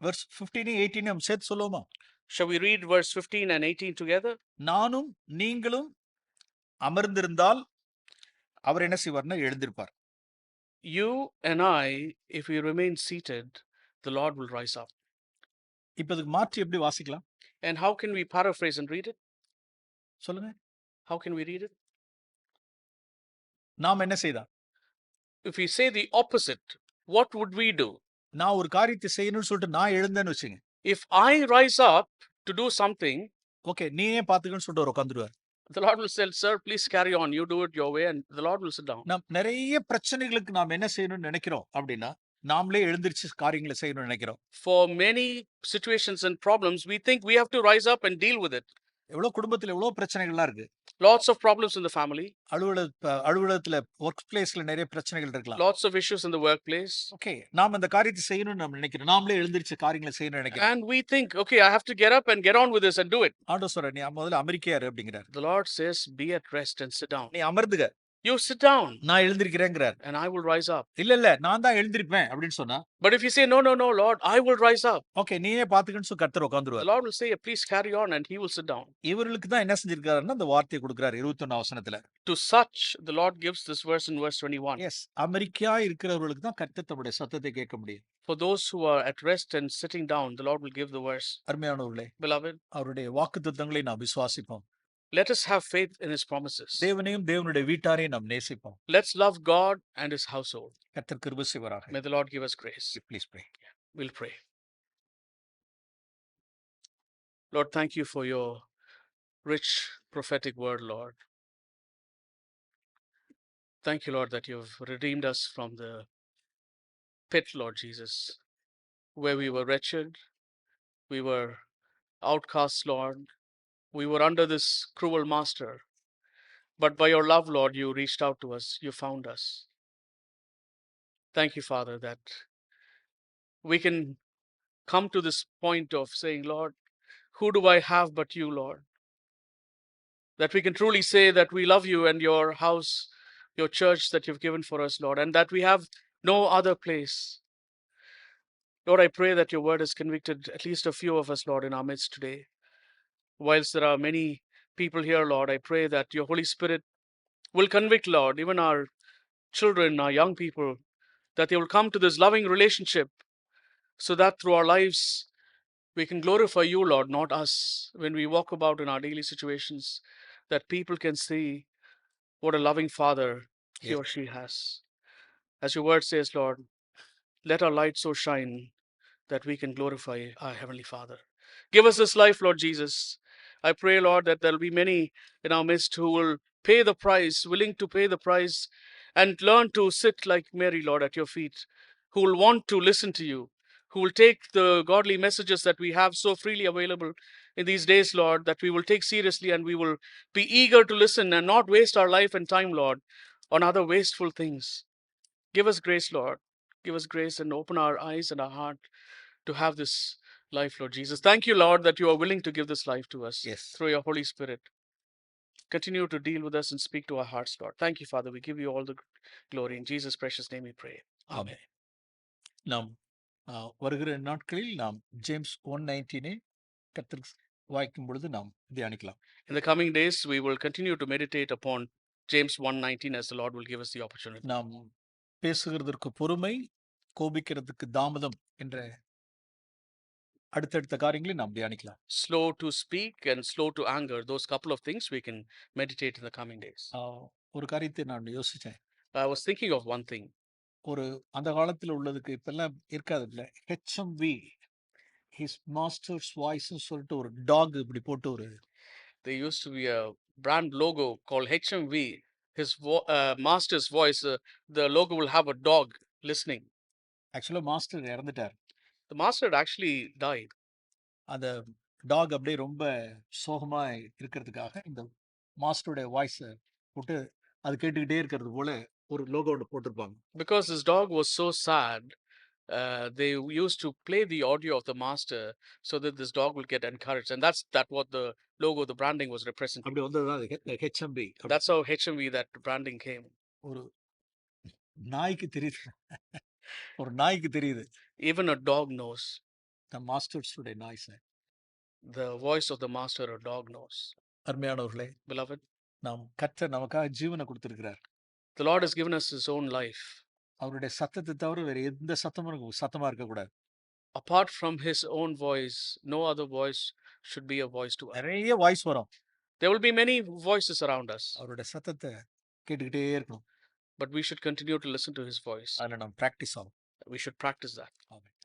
verse 15 18 நம்ம சேர்த்து சொல்லுவோமா? Shall we read verse 15 and 18 together? நானும் நீங்களும் அமர்ந்திருந்தால் அவர் என்ன செய்வார்னா எழுந்திருப்பார். You and I, if we remain seated, the Lord will rise up. இப்ப இதுக்கு மாற்றி எப்படி வாசிக்கலாம்? And how can we paraphrase and read it? சொல்லுங்க. How can we read it? நாம் என்ன செய்தா? If we say the opposite, what would we do? நான் ஒரு காரியத்தை செய்யணும்னு சொல்லிட்டு நான் எழுந்தேன்னு வச்சுங்க. If I rise up to do something, okay, நீயே பாத்துக்கன்னு சொல்லிட்டு அவர் உட்காந்துருவார். the Lord will say, sir, please carry on. You do it your way, and the Lord will sit down. நாம் நிறைய பிரச்சனைகளுக்கு நாம் என்ன செய்யணும்னு நினைக்கிறோம் அப்படின்னா நாமளே எழுந்திருச்சு காரியங்களை செய்யணும்னு நினைக்கிறோம். For many situations and problems, we think we have to rise up and deal with it. எவ்வளவு குடும்பத்துல எவ்வளவு பிரச்சனைகள்லாம் இருக்கு. Lots of problems in the family. அலுவலகத்துல ஒர்க் பிளேஸ்ல நிறைய பிரச்சனைகள் இருக்கலாம். Lots of issues in the workplace. Okay, நாம் அந்த காரியத்தை செய்யணும்னு நம்ம நினைக்கிறோம். நாமளே எழுந்திருச்சு காரியங்களை செய்யணும்னு நினைக்கிறோம். And we think, okay, I have to get up and get on with this and do it. ஆண்டவர் சொல்றார், நீ முதல்ல அமெரிக்கையாரு அப்படிங்கிறார். The Lord says, be at rest and sit down. நீ அமர்ந்துக. You sit down. நான் எழுந்திருக்கிறேங்கிறார். And I will rise up. இல்ல நான் தான் எழுந்திருப்பேன் அப்படின்னு சொன்னா. But if you say, no, Lord, I will rise up. Okay, நீயே பாத்துக்கன்னு சொல்லி கர்த்தர் உட்கார்ந்துருவார். The Lord will say, please carry on, and he will sit down. இவர்களுக்கு தான் என்ன செஞ்சிருக்காருன்னா அந்த வார்த்தையை கொடுக்கிறார் 21 வசனத்துல. To such, the Lord gives this verse in verse 21. Yes, America இருக்கிறவர்களுக்கு தான் கர்த்தர் தம்முடைய சத்தத்தை கேட்க முடியும். For those who are at rest and sitting down, the Lord will give the verse. அருமையானவர்களே, Beloved, அவருடைய வாக்குத்தத்தங்களை நாம் விசுவாசிப்போம். let us have faith in his promises. தேவனையும் தேவனுடைய வீட்டாரையும் நாம் நேசிப்போம். Let's love God and his household. கர்த்தர் கிருபை செய்வாராக. May the Lord give us grace. Please pray. We'll pray. Lord, thank you for your rich prophetic word, Lord. Thank you, Lord, that you've redeemed us from the pit, Lord Jesus, where we were wretched, we were outcasts, Lord. We were under this cruel master. But by your love, Lord, you reached out to us. You found us. Thank you, Father, that we can come to this point of saying, Lord, who do I have but you, Lord? That we can truly say that we love you and your house, your church that you've given for us, Lord, and that we have no other place. Lord, I pray that your word has convicted at least a few of us, Lord, in our midst today. Whilst there are many people here, Lord, I pray that your Holy Spirit will convict, Lord, even our children, our young people, that they will come to this loving relationship so that through our lives we can glorify you, Lord, not us, when we walk about in our daily situations, that people can see what a loving Father he Yes. or she has. As your word says, Lord, let our light so shine that we can glorify our Heavenly Father. Give us this life, Lord Jesus. I pray, Lord, that there'll be many in our midst who will pay the price, willing to pay the price, and learn to sit like Mary, Lord, at your feet, who will want to listen to you, who will take the godly messages that we have so freely available in these days, Lord, that we will take seriously and we will be eager to listen and not waste our life and time, Lord, on other wasteful things. Give us grace, Lord. Give us grace and open our eyes and our heart to have this life, Lord Jesus. Thank you, Lord, that you are willing to give this life to us Yes. through your Holy Spirit. Continue to deal with us and speak to our hearts, Lord. Thank you, Father. We give you all the glory. In Jesus' precious name we pray. Amen. ஆமென். நாம் வருகிற நாட்களில் நாம் James 1:19 கர்த்தர் வாய்க்கும் பொழுது நாம் தியானிக்கலாம். In the coming days, we will continue to meditate upon James 1:19 as the Lord will give us the opportunity. நாம் பேசுகிறதற்கு பொறுமை, கோபிக்கிறதுக்கு தாமதம் என்ற அடுத்தடுத்த காரியங்களை நாம் தியானிக்கலாம். Slow to speak and slow to anger. Those couple of things we can meditate in the coming days. ஒரு காரியத்தை நான் யோசிச்சேன். I was thinking of one thing. ஒரு அந்த காலத்துல உள்ளதுக்கு இப்பெல்லாம் இருக்காது இல்ல, ஹெச்எம்வி ஹிஸ் மாஸ்டர்ஸ் வாய்ஸ்ன்னு சொல்லிட்டு ஒரு டாக் இப்படி போட்டு ஒரு There used to be a brand logo called HMV. His master's voice, the logo will have a dog listening. ஆக்சுவலா மாஸ்டர் இறந்துட்டார். The master had actually died. அந்த டாக் அப்படியே ரொம்ப சோகமா இருக்கிறதுக்காக இந்த மாஸ்டருடைய வாய்ஸை போட்டு அது கேட்டுக்கிட்டே இருக்கிறது போல ஒரு லோகோ ஒன்று போட்டிருப்பாங்க. Because his dog was so sad, they used to play the audio of the master so that this dog will get encouraged. And that's what the logo, the branding was representing. அப்படி வந்ததுதான் HMP. That's how HMV, that branding came. ஒரு நாய்க்கு தெரியுது, ஒரு நாய்க்கு தெரியுது Even a dog knows. The மாஸ்டர்ஸுடைய நாய்ஸை. The voice of the master, a dog knows. அருமையானவர்களே, Beloved, நாம் கர்த்தர் நமக்காக ஜீவனை கொடுத்திருக்கிறார். the Lord has given us his own life. அவருடைய சத்தத்தை தவிர வேற எந்த சத்தமும் சத்தமா இருக்கக்கூடாது. Apart from his own voice, no other voice should be a voice to us. நிறைய வாய்ஸ் வரும். There will be many voices around us, அவருடைய சத்தத்தை கேட்டுக்கிட்டே இருக்கணும். but we should continue to listen to his voice. அதில் நாம் practice ஆகும். We should practice that. Amen.